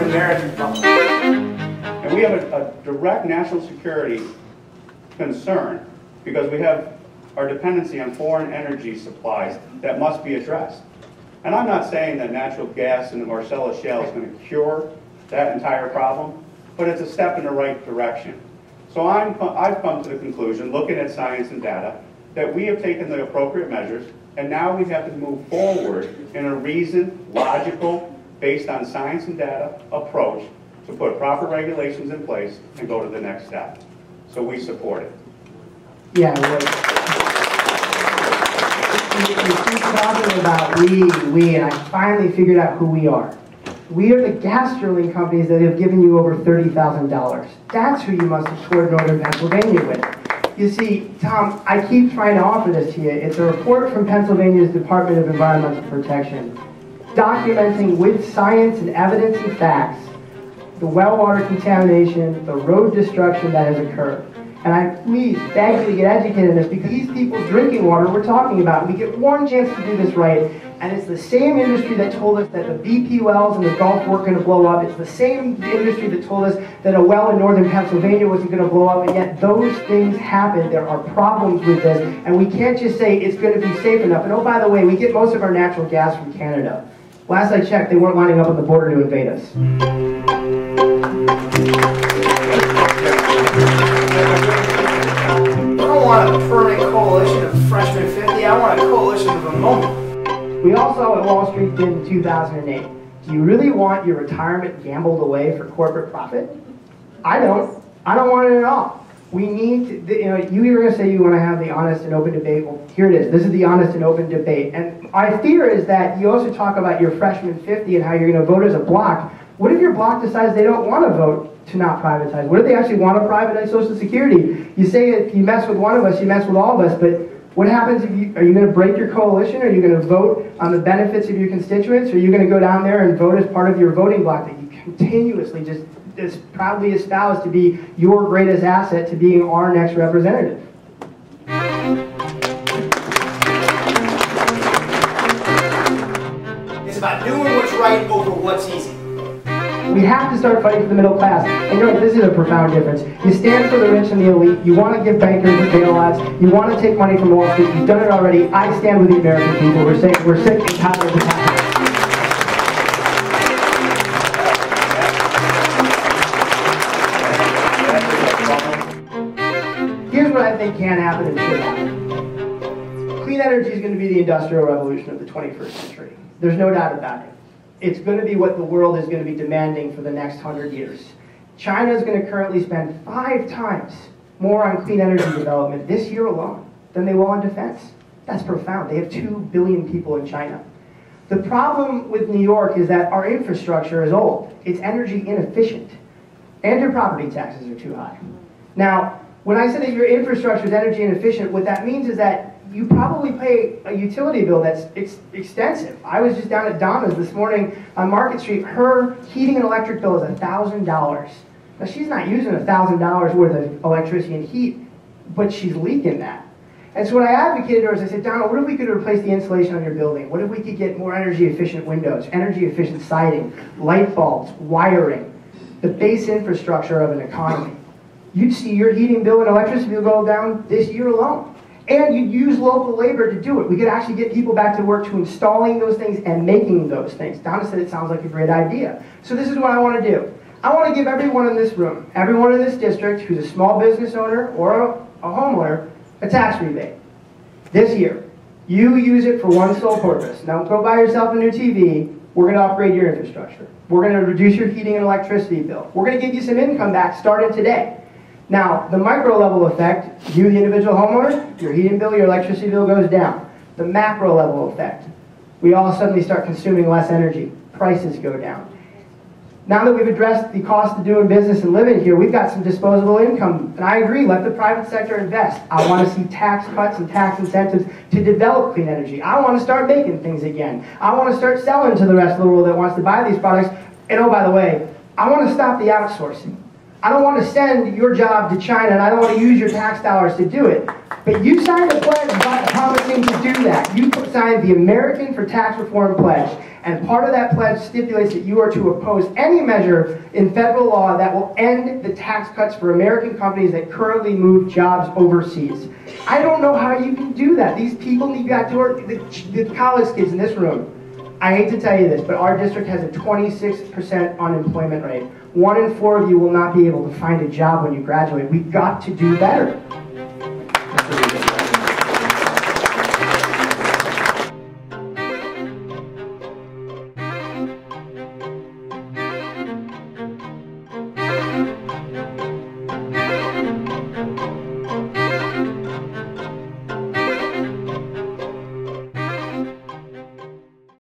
of the American public. And we have a direct national security concern because we have our dependency on foreign energy supplies that must be addressed. And I'm not saying that natural gas in the Marcellus Shale is going to cure that entire problem, but it's a step in the right direction. So I've come to the conclusion, looking at science and data, that we have taken the appropriate measures, and now we have to move forward in a reasoned, logical, based on science and data approach to put proper regulations in place and go to the next step. So we support it. Yeah, you keep talking about we, and I finally figured out who we are. We are the gas drilling companies that have given you over $30,000. That's who you must have toured northern Pennsylvania with. You see, Tom, I keep trying to offer this to you. It's a report from Pennsylvania's Department of Environmental Protection documenting with science and evidence and facts the well water contamination, the road destruction that has occurred. And I please beg you to get educated in this because these people's drinking water we're talking about. We get one chance to do this right, and it's the same industry that told us that the BP wells in the Gulf weren't going to blow up. It's the same industry that told us that a well in northern Pennsylvania wasn't going to blow up, and yet those things happen. There are problems with this, and we can't just say it's going to be safe enough. And oh, by the way, we get most of our natural gas from Canada. Last I checked, they weren't lining up on the border to invade us. I don't want a permanent coalition of Freshman 50. I want a coalition of a moment. We also at Wall Street did in 2008. Do you really want your retirement gambled away for corporate profit? I don't. I don't want it at all. We need to, you were going to say you want to have the honest and open debate. Well, here it is. This is the honest and open debate. And my fear is that you also talk about your freshman 50 and how you're going to vote as a block. What if your block decides they don't want to vote to not privatize? What if they actually want to privatize Social Security? You say if you mess with one of us, you mess with all of us, but what happens if are you going to break your coalition? Are you going to vote on the benefits of your constituents? Or are you going to go down there and vote as part of your voting block that you continuously just proudly espouse to be your greatest asset to being our next representative? It's about doing what's right over what's easy. We have to start fighting for the middle class. And this is a profound difference. You stand for the rich and the elite. You want to give bankers the bailouts. You want to take money from Wall Street. You've done it already. I stand with the American people. We're sick and tired of the capitalists. Here's what I think can happen and should happen. Clean energy is going to be the industrial revolution of the 21st century. There's no doubt about it. It's going to be what the world is going to be demanding for the next 100 years. China is going to currently spend 5 times more on clean energy development this year alone than they will on defense. That's profound. They have 2 billion people in China. The problem with New York is that our infrastructure is old. It's energy inefficient. And your property taxes are too high. Now, when I say that your infrastructure is energy inefficient, what that means is that you probably pay a utility bill that's extensive. I was just down at Donna's this morning on Market Street. Her heating and electric bill is $1,000. Now, she's not using $1,000 worth of electricity and heat, but she's leaking that. And so what I advocated to her is I said, Donna, what if we could replace the insulation on your building? What if we could get more energy efficient windows, energy efficient siding, light bulbs, wiring, the base infrastructure of an economy? You'd see your heating bill and electricity bill go down this year alone. And you'd use local labor to do it. We could actually get people back to work to installing those things and making those things. Donna said it sounds like a great idea. So this is what I want to do. I want to give everyone in this room, everyone in this district who's a small business owner or a homeowner, a tax rebate. This year. You use it for one sole purpose. Now go buy yourself a new TV. We're going to upgrade your infrastructure. We're going to reduce your heating and electricity bill. We're going to give you some income back starting today. Now, the micro level effect, you the individual homeowner, your heating bill, your electricity bill goes down. The macro level effect, we all suddenly start consuming less energy. Prices go down. Now that we've addressed the cost of doing business and living here, we've got some disposable income. And I agree, let the private sector invest. I want to see tax cuts and tax incentives to develop clean energy. I want to start making things again. I want to start selling to the rest of the world that wants to buy these products. And oh, by the way, I want to stop the outsourcing. I don't want to send your job to China, and I don't want to use your tax dollars to do it. But you signed a pledge promising to do that. You signed the American for Tax Reform Pledge, and part of that pledge stipulates that you are to oppose any measure in federal law that will end the tax cuts for American companies that currently move jobs overseas. I don't know how you can do that. These people need back to work. The college kids in this room, I hate to tell you this, but our district has a 26% unemployment rate. 1 in 4 of you will not be able to find a job when you graduate. We've got to do better.